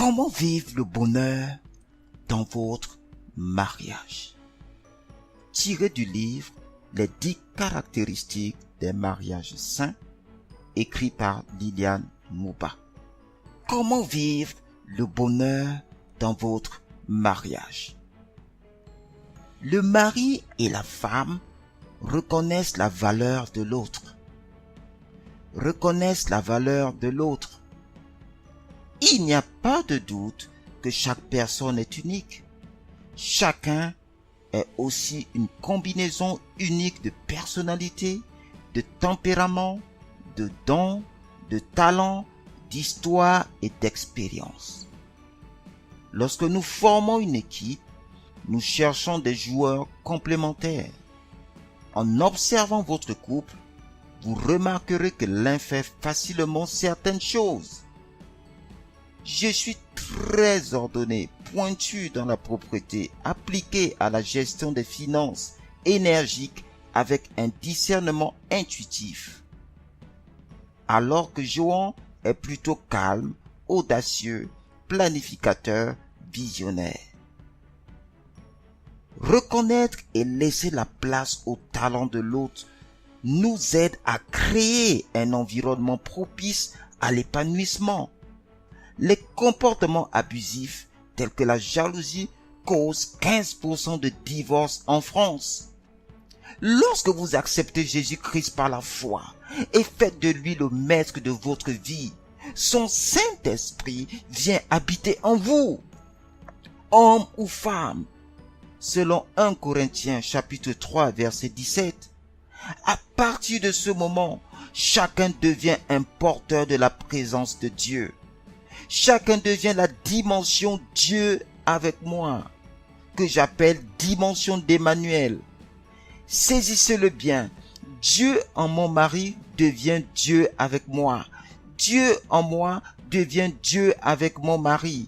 Comment vivre le bonheur dans votre mariage? Tiré du livre Les 10 caractéristiques des mariages sains, écrit par Liliane Mouba. Comment vivre le bonheur dans votre mariage? Le mari et la femme reconnaissent la valeur de l'autre. Il n'y a pas de doute que chaque personne est unique. Chacun est aussi une combinaison unique de personnalité, de tempérament, de dons, de talents, d'histoire et d'expérience. Lorsque nous formons une équipe, nous cherchons des joueurs complémentaires. En observant votre couple, vous remarquerez que l'un fait facilement certaines choses. Je suis très ordonné, pointu dans la propreté, appliqué à la gestion des finances, énergique, avec un discernement intuitif. Alors que Johan est plutôt calme, audacieux, planificateur, visionnaire. Reconnaître et laisser la place au talent de l'autre nous aide à créer un environnement propice à l'épanouissement. Les comportements abusifs tels que la jalousie causent 15% de divorces en France. Lorsque vous acceptez Jésus-Christ par la foi et faites de lui le maître de votre vie, son Saint-Esprit vient habiter en vous. Homme ou femme, selon 1 Corinthiens chapitre 3 verset 17, à partir de ce moment, chacun devient un porteur de la présence de Dieu. Chacun devient la dimension Dieu avec moi, que j'appelle dimension d'Emmanuel. Saisissez-le bien. Dieu en mon mari devient Dieu avec moi. Dieu en moi devient Dieu avec mon mari.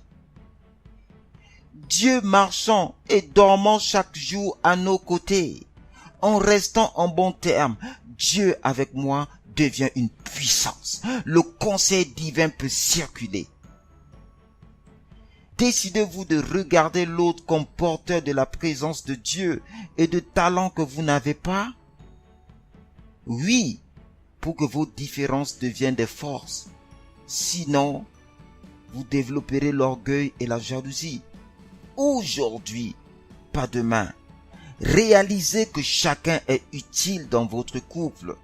Dieu marchant et dormant chaque jour à nos côtés. En restant en bon terme, Dieu avec moi devient une puissance. Le conseil divin peut circuler. Décidez-vous de regarder l'autre comme porteur de la présence de Dieu et de talents que vous n'avez pas? Oui, pour que vos différences deviennent des forces. Sinon, vous développerez l'orgueil et la jalousie. Aujourd'hui, pas demain. Réalisez que chacun est utile dans votre couple.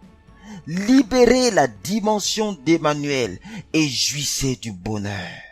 Libérez la dimension d'Emmanuel et jouissez du bonheur.